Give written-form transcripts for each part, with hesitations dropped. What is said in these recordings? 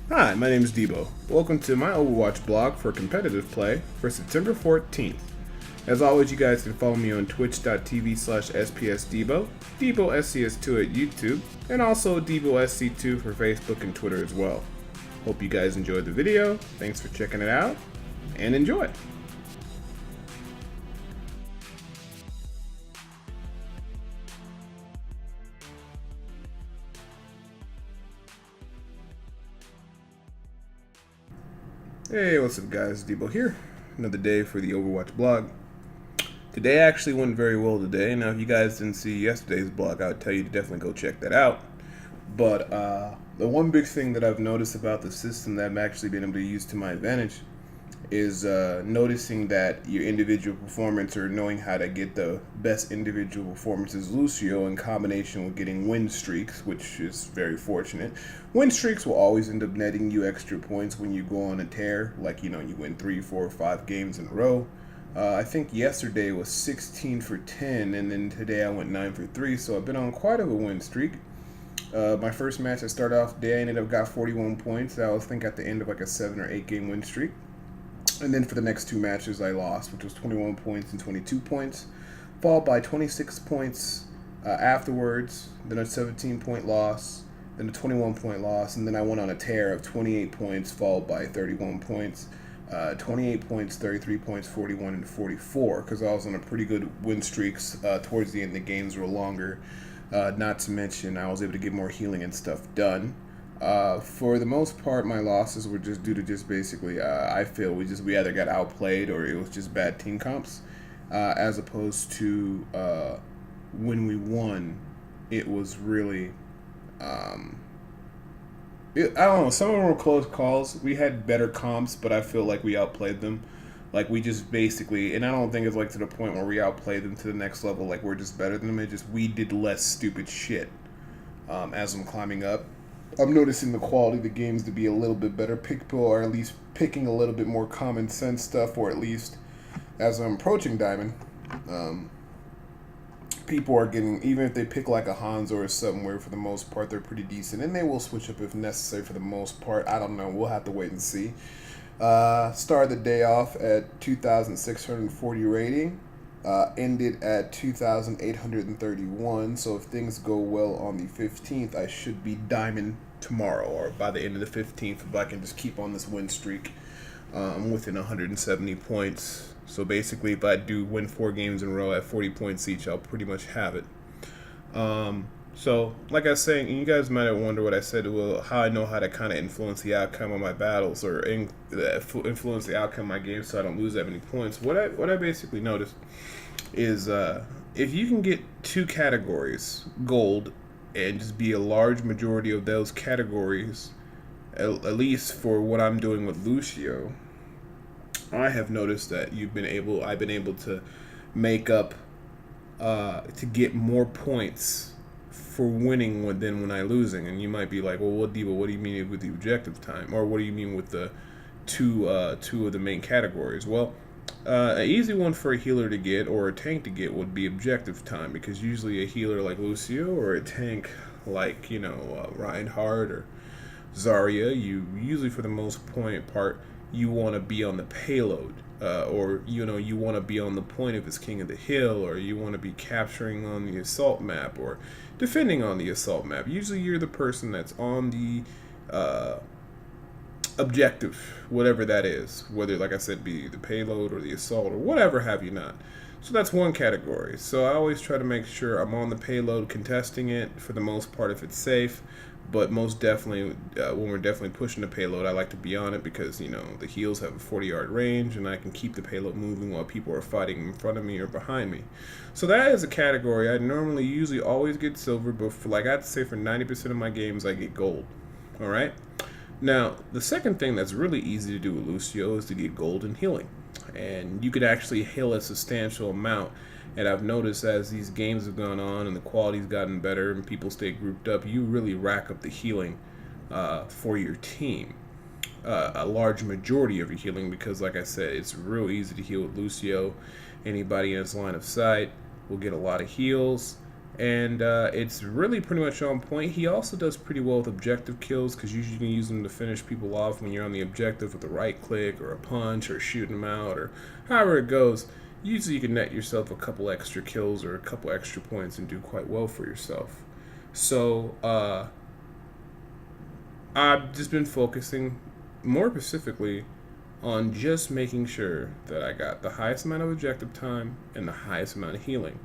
Hi, my name is Debo. Welcome to my Overwatch blog for competitive play for September 14th. As always, you guys can follow me on twitch.tv/SPSDebo, DeboSCS2 at YouTube, and also DeboSC2 for Facebook and Twitter as well. Hope you guys enjoyed the video. Thanks for checking it out, and enjoy! Hey, what's up guys? Debo here. Another day for the Overwatch blog. Today actually went very well today. Now, if you guys didn't see yesterday's blog, I would tell you to definitely go check that out. But the one big thing that I've noticed about the system that I'm actually been able to use to my advantage is noticing that your individual performance, or knowing how to get the best individual performances Lucio in combination with getting win streaks, which is very fortunate. Win streaks will always end up netting you extra points when you go on a tear, like you win 3, 4, 5 games in a row. I think yesterday was 16 for 10, and then today I went 9 for 3, so I've been on quite of a win streak. My first match I started off the day, I ended up got 41 points. That was, I think, at the end of like a 7 or 8 game win streak. And then for the next 2 matches I lost, which was 21 points and 22 points, followed by 26 points afterwards, then a 17-point loss, then a 21-point loss, and then I went on a tear of 28 points, followed by 31 points, 28 points, 33 points, 41, and 44, because I was on a pretty good win streaks towards the end. The games were longer, not to mention I was able to get more healing and stuff done. For the most part, my losses were just due to basically, I feel we either got outplayed or it was just bad team comps, as opposed to when we won, it was really, I don't know, some of them were close calls. We had better comps, but I feel like we outplayed them. Like we just basically, and I don't think it's like to the point where we outplayed them to the next level, like we're just better than them. It just, we did less stupid shit as I'm climbing up. I'm noticing the quality of the games to be a little bit better. People are at least picking a little bit more common sense stuff, or at least as I'm approaching Diamond, people are getting, even if they pick like a Hanzo or something where for the most part they're pretty decent, and they will switch up if necessary for the most part. I don't know. We'll have to wait and see. Started the day off at 2,640 rating. Ended at 2,831. So if things go well on the 15th, I should be Diamond tomorrow, or by the end of the 15th, if I can just keep on this win streak. I'm within 170 points. So basically, if I do win 4 games in a row at 40 points each, I'll pretty much have it. So, like I was saying, you guys might wonder what I said, well, how I know how to kind of influence the outcome of my battles, or influence the outcome of my games so I don't lose that many points. What I basically noticed is if you can get 2 categories, gold, and just be a large majority of those categories, at least for what I'm doing with Lucio, I have noticed that I've been able to make up, to get more points for winning than when I'm losing. And you might be like, well, what do you mean with the objective time, or what do you mean with the two of the main categories? Well, an easy one for a healer to get, or a tank to get, would be objective time, because usually a healer like Lucio, or a tank like Reinhardt or Zarya, you usually, for the most part, you want to be on the payload, or you want to be on the point if it's King of the Hill, or you want to be capturing on the assault map, or defending on the assault map. Usually you're the person that's on the objective, whatever that is, whether, like I said, be the payload or the assault or whatever have you not. So that's one category. So I always try to make sure I'm on the payload, contesting it for the most part if it's safe. But most definitely, when we're definitely pushing the payload, I like to be on it, because the heals have a 40-yard range, and I can keep the payload moving while people are fighting in front of me or behind me. So that is a category. I usually always get silver, but for, like, I'd say for 90% of my games, I get gold. All right. Now, the second thing that's really easy to do with Lucio is to get gold in healing, and you could actually heal a substantial amount. And I've noticed as these games have gone on and the quality's gotten better and people stay grouped up, you really rack up the healing for your team. A large majority of your healing, because like I said, it's real easy to heal with Lucio. Anybody in his line of sight will get a lot of heals, and it's really pretty much on point. He also does pretty well with objective kills because usually you can use them to finish people off when you're on the objective with a right click or a punch or shooting them out or however it goes. Usually you can net yourself a couple extra kills or a couple extra points and do quite well for yourself. So I've just been focusing more specifically on just making sure that I got the highest amount of objective time and the highest amount of healing.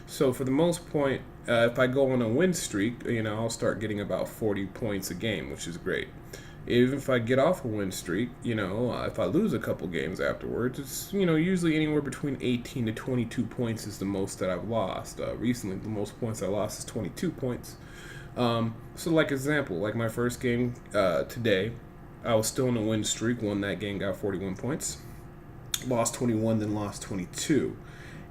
So for the most point, if I go on a win streak, I'll start getting about 40 points a game, which is great. Even if I get off a win streak, if I lose a couple games afterwards, it's, usually anywhere between 18 to 22 points is the most that I've lost. Recently, the most points I lost is 22 points. So like example, like my first game today, I was still in a win streak, won that game, got 41 points, lost 21, then lost 22.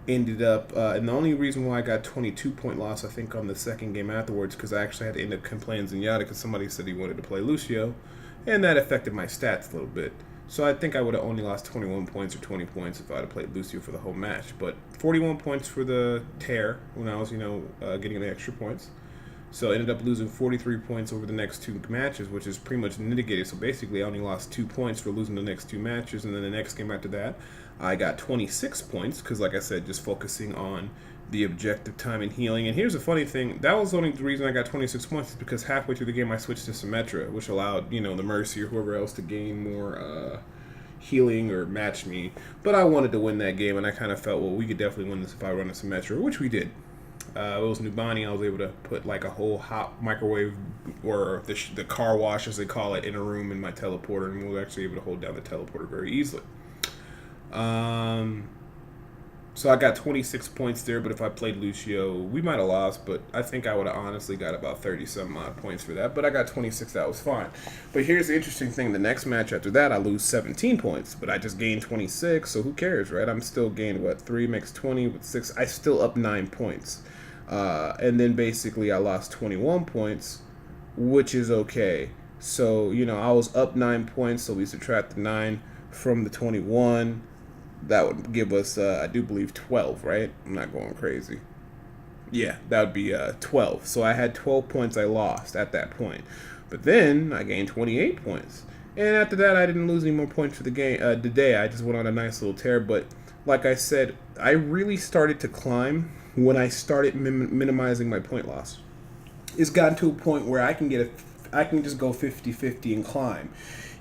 Ended up, and the only reason why I got 22-point loss, I think, on the second game afterwards, because I actually had to end up playing Zenyatta because somebody said he wanted to play Lucio, and that affected my stats a little bit. So I think I would have only lost 21 points or 20 points if I had played Lucio for the whole match. But 41 points for the tear when I was, getting the extra points. So I ended up losing 43 points over the next two matches, which is pretty much mitigated. So basically, I only lost 2 points for losing the next two matches, and then the next game after that, I got 26 points because, like I said, just focusing on the objective time and healing. And here's the funny thing. That was the only reason I got 26 points is because halfway through the game, I switched to Symmetra, which allowed, the Mercy or whoever else to gain more healing or match me. But I wanted to win that game, and I kind of felt, well, we could definitely win this if I run a Symmetra, which we did. It was Nubani. I was able to put like a whole hot microwave or the car wash, as they call it, in a room in my teleporter, and we were actually able to hold down the teleporter very easily. So I got 26 points there, but if I played Lucio, we might have lost, but I think I would have honestly got about 30-some odd points for that, but I got 26, that was fine. But here's the interesting thing, the next match after that, I lose 17 points, but I just gained 26, so who cares, right? I'm still gained, 3 makes 20 with 6, I still up 9 points. And then basically I lost 21 points, which is okay. So, I was up 9 points, so we subtract the 9 from the 21. That would give us, I do believe, 12, right? I'm not going crazy. Yeah, that would be 12. So I had 12 points I lost at that point. But then I gained 28 points. And after that, I didn't lose any more points for the game today. I just went on a nice little tear. But like I said, I really started to climb when I started minimizing my point loss. It's gotten to a point where I can just go 50-50 and climb.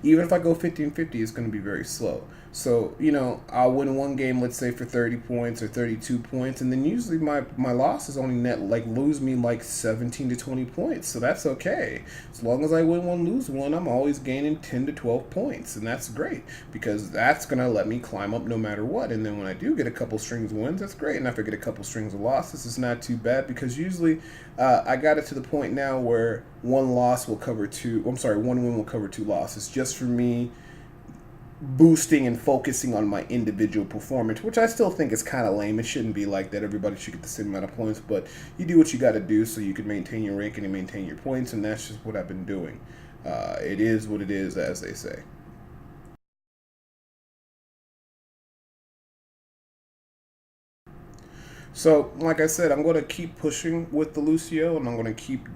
Even if I go 50-50, it's going to be very slow. So, I'll win one game, let's say, for 30 points or 32 points, and then usually my losses only lose me 17 to 20 points. So that's okay. As long as I win one, lose one, I'm always gaining 10 to 12 points, and that's great because that's going to let me climb up no matter what. And then when I do get a couple strings of wins, that's great. And if I get a couple strings of losses, it's not too bad because usually I got it to the point now where one win will cover 2 losses just for me boosting and focusing on my individual performance, which I still think is kind of lame. It shouldn't be like that. Everybody should get the same amount of points, but you do what you got to do so you can maintain your ranking and maintain your points, and that's just what I've been doing. It is what it is, as they say. So, like I said, I'm going to keep pushing with the Lucio, and I'm going to keep,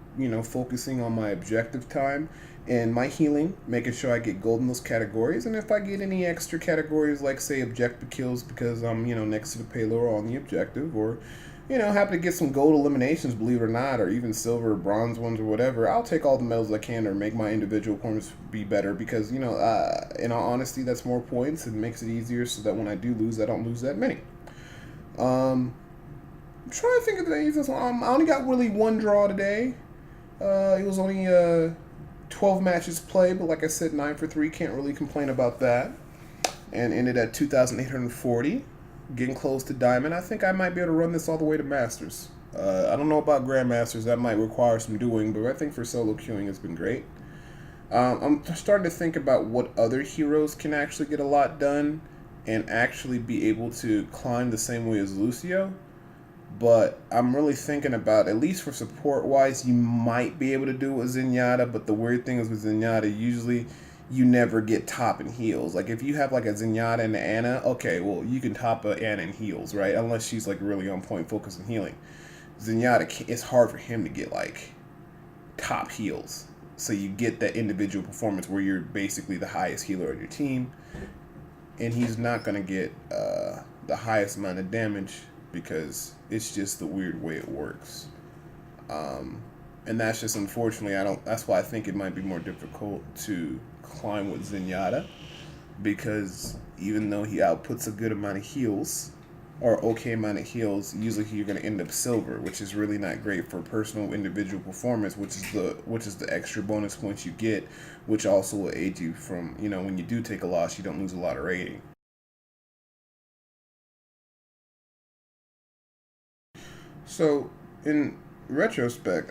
focusing on my objective time and my healing, making sure I get gold in those categories. And if I get any extra categories, like, say, objective kills because I'm, next to the payload or on the objective, or, happen to get some gold eliminations, believe it or not, or even silver or bronze ones or whatever, I'll take all the medals I can or make my individual points be better because, in all honesty, that's more points and makes it easier so that when I do lose, I don't lose that many. I'm trying to think of the days. I only got really one draw today. It was only 12 matches played, but like I said, 9 for 3. Can't really complain about that. And ended at 2,840. Getting close to Diamond. I think I might be able to run this all the way to Masters. I don't know about Grandmasters. That might require some doing, but I think for solo queuing it's been great. I'm starting to think about what other heroes can actually get a lot done and actually be able to climb the same way as Lucio. But I'm really thinking about, at least for support-wise, you might be able to do it with Zenyatta, but the weird thing is with Zenyatta, usually you never get top in heals. Like, if you have, like, a Zenyatta and an Ana, okay, well, you can top a Ana in heals, right? Unless she's, like, really on point focus on healing. Zenyatta, it's hard for him to get like top heals. So you get that individual performance where you're basically the highest healer on your team, and he's not gonna get the highest amount of damage because it's just the weird way it works. And that's just unfortunately I don't. That's why I think it might be more difficult to climb with Zenyatta, because even though he outputs a good amount of heals or okay amount of heals, usually you're going to end up silver, which is really not great for personal individual performance, which is the extra bonus points you get, which also will aid you from, when you do take a loss, you don't lose a lot of rating. So in retrospect,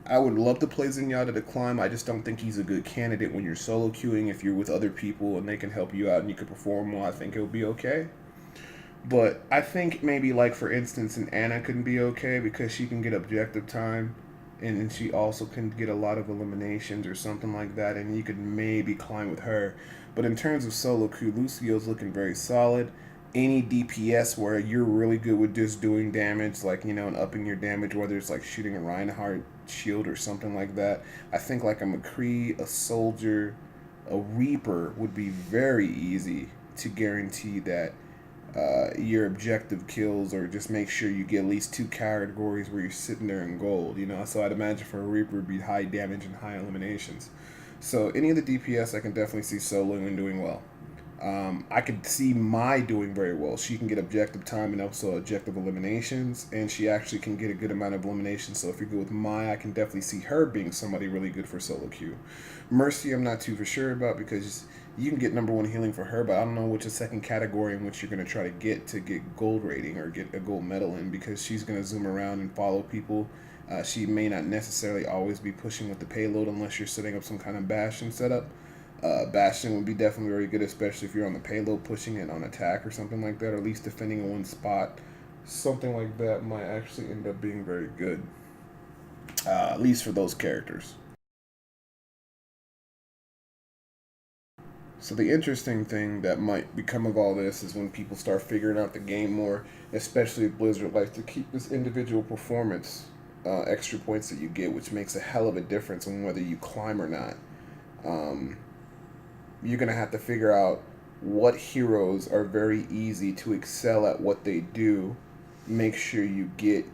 I would love to play Zenyatta to climb. I just don't think he's a good candidate when you're solo queuing. If you're with other people and they can help you out and you can perform well, I think it'll be okay. But I think maybe, like, for instance, an Anna can be okay because she can get objective time, and she also can get a lot of eliminations or something like that, and you could maybe climb with her. But in terms of solo queue, Lucio's looking very solid. Any DPS where you're really good with just doing damage, like, and upping your damage, whether it's like shooting a Reinhardt shield or something like that. I think like a McCree, a Soldier, a Reaper would be very easy to guarantee that your objective kills, or just make sure you get at least 2 categories where you're sitting there in gold. So I'd imagine for a Reaper it'd be high damage and high eliminations. So any of the DPS I can definitely see soloing and doing well. I could see Mai doing very well. She can get objective time and also objective eliminations, and she actually can get a good amount of eliminations. So if you go with Mai, I can definitely see her being somebody really good for solo queue. Mercy, I'm not too for sure about, because you can get #1 healing for her, but I don't know which a second category in which you're going to try to get gold rating or get a gold medal in, because she's going to zoom around and follow people. She may not necessarily always be pushing with the payload unless you're setting up some kind of Bastion setup. Bastion would be definitely very good, especially if you're on the payload pushing it on attack or something like that, or at least defending in one spot. Something like that might actually end up being very good, at least for those characters. So the interesting thing that might become of all this is when people start figuring out the game more, especially if Blizzard likes to keep this individual performance extra points that you get, which makes a hell of a difference on whether you climb or not. You're going to have to figure out what heroes are very easy to excel at what they do. Make sure you get,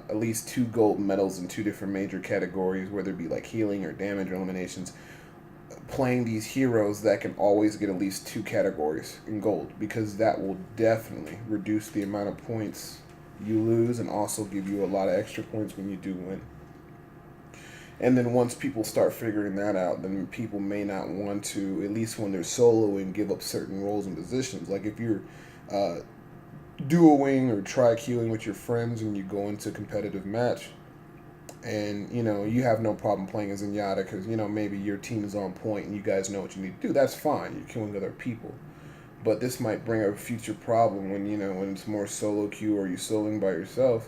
at least 2 gold medals in 2 different major categories, whether it be like healing or damage or eliminations. Playing these heroes that can always get at least 2 categories in gold, because that will definitely reduce the amount of points you lose and also give you a lot of extra points when you do win. And then once people start figuring that out, then people may not want to, at least when they're soloing, give up certain roles and positions. Like if you're duoing or tri-queuing with your friends and you go into a competitive match, and you have no problem playing as Zenyatta because maybe your team is on point and you guys know what you need to do. That's fine. You're queuing other people. But this might bring a future problem when when it's more solo queue or you're soloing by yourself.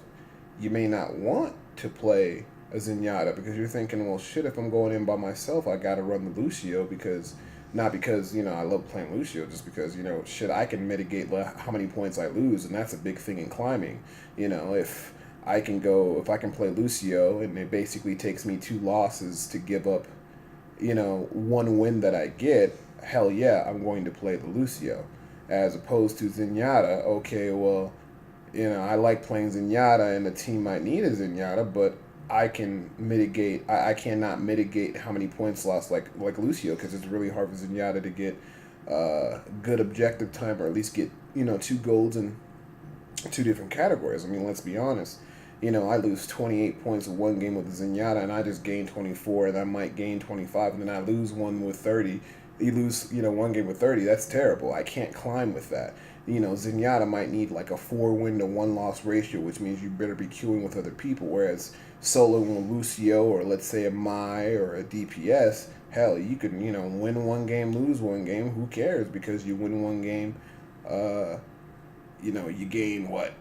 You may not want to play a Zenyatta because you're thinking, well, shit, if I'm going in by myself, I gotta run the Lucio, because not because I love playing Lucio, just because shit, I can mitigate how many points I lose, and that's a big thing in climbing. If I can play Lucio and it basically takes me 2 losses to give up 1 win that I get, hell yeah, I'm going to play the Lucio, as opposed to Zenyatta. Okay, well, I like playing Zenyatta and the team might need a Zenyatta, but I can mitigate. I cannot mitigate how many points lost like Lucio, because it's really hard for Zenyatta to get good objective time, or at least get 2 golds in 2 different categories. I mean, let's be honest. I lose 28 points in 1 game with Zenyatta, and I just gain 24, and I might gain 25, and then I lose one with 30. You lose 1 game with 30. That's terrible. I can't climb with that. Zenyatta might need like a 4-win to 1-loss ratio, which means you better be queuing with other people. Whereas soloing with Lucio, or let's say a Mai or a DPS, hell, you can win 1 game, lose 1 game. Who cares? Because you win 1 game, you gain what?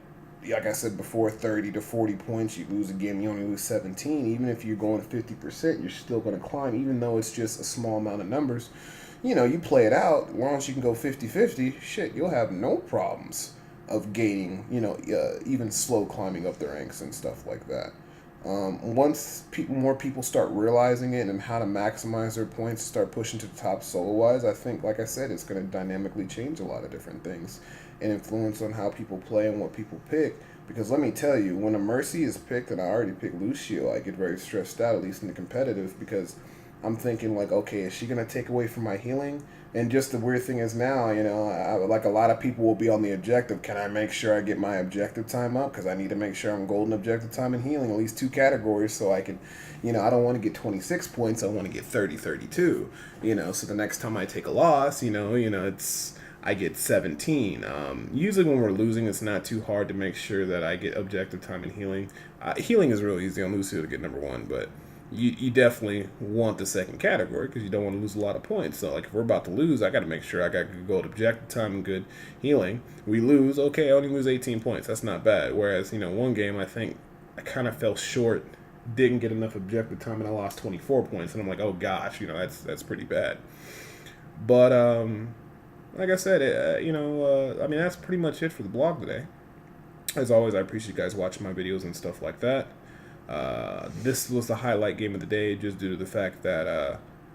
Like I said before, 30 to 40 points. You lose a game, you only lose 17. Even if you're going 50%, you're still going to climb, even though it's just a small amount of numbers. You play it out. As long as you can go 50-50, shit, you'll have no problems of gaining, even slow climbing up the ranks and stuff like that. Once more people start realizing it and how to maximize their points, start pushing to the top solo-wise, I think, like I said, it's going to dynamically change a lot of different things and influence on how people play and what people pick. Because let me tell you, when a Mercy is picked, and I already picked Lucio, I get very stressed out, at least in the competitive, because I'm thinking, like, okay, is she going to take away from my healing? And just the weird thing is now, like a lot of people will be on the objective. Can I make sure I get my objective time up? Because I need to make sure I'm golden objective time and healing, at least 2 categories, so I can, I don't want to get 26 points. I want to get 30, 32, so the next time I take a loss, I get 17. Usually when we're losing, it's not too hard to make sure that I get objective time and healing. Healing is real easy on Lucio to get number 1, but you definitely want the second category because you don't want to lose a lot of points. So, like, if we're about to lose, I got to make sure I got good gold objective time and good healing. We lose, okay, I only lose 18 points. That's not bad. Whereas, one game, I think I kind of fell short, didn't get enough objective time, and I lost 24 points. And I'm like, oh, gosh, that's pretty bad. But, like I said, that's pretty much it for the blog today. As always, I appreciate you guys watching my videos and stuff like that. This was the highlight game of the day just due to the fact that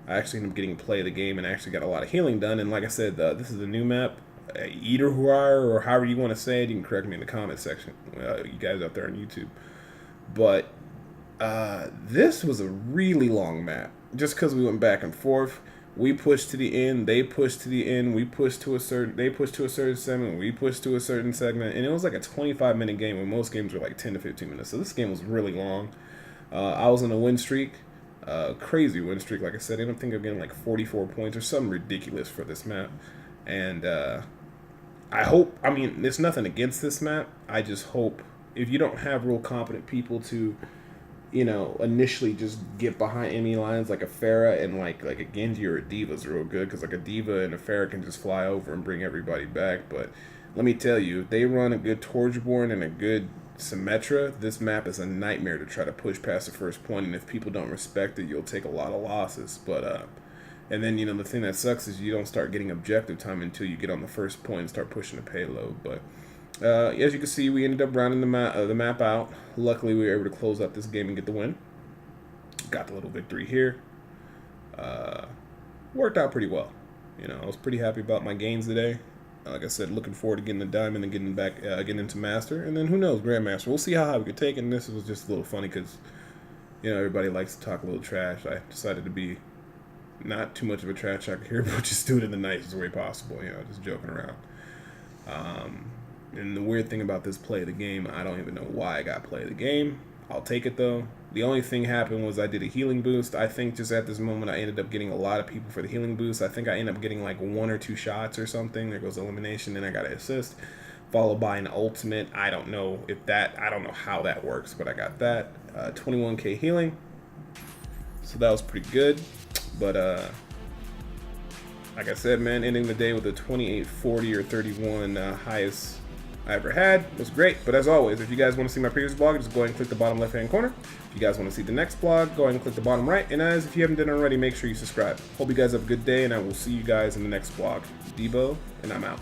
I actually ended up getting to play the game and actually got a lot of healing done. And like I said, this is a new map, Eaterhuar, or however you want to say it. You can correct me in the comment section, you guys out there on YouTube. But this was a really long map just because we went back and forth. We pushed to the end, they pushed to the end, they pushed to a certain segment, we pushed to a certain segment, and it was like a 25-minute game when most games were like 10 to 15 minutes. So this game was really long. I was on a win streak, crazy win streak. Like I said, I don't think I'm getting like 44 points or something ridiculous for this map. And there's nothing against this map. I just hope if you don't have real competent people to initially just get behind enemy lines like a Pharah and like a Genji or a Diva's real good, because like a Diva and a Pharah can just fly over and bring everybody back. But let me tell you, if they run a good Torchborn and a good Symmetra, this map is a nightmare to try to push past the first point, and if people don't respect it, you'll take a lot of losses. But and then the thing that sucks is you don't start getting objective time until you get on the first point and start pushing the payload. But as you can see, we ended up rounding the map out. Luckily, we were able to close out this game and get the win. Got the little victory here. Worked out pretty well. I was pretty happy about my gains today. Like I said, looking forward to getting the diamond and getting into master, and then who knows, grandmaster. We'll see how high we could take it. And this was just a little funny because everybody likes to talk a little trash. I decided to be not too much of a trash talker here, but just do it in the nicest way possible. Just joking around. And the weird thing about this play of the game, I don't even know why I got play of the game. I'll take it, though. The only thing happened was I did a healing boost. I think just at this moment I ended up getting a lot of people for the healing boost. I think I ended up getting like 1 or 2 shots or something. There goes elimination, then I got an assist, followed by an ultimate. I don't know how that works, but I got that. 21k healing. So that was pretty good. But like I said, man, ending the day with a 2840 or 31 highest I ever had. It was great. But as always, if you guys want to see my previous blog, just go ahead and click the bottom left-hand corner. If you guys want to see the next blog, go ahead and click the bottom right. And as if you haven't done it already, make sure you subscribe. Hope you guys have a good day, and I will see you guys in the next blog. Debo, and I'm out.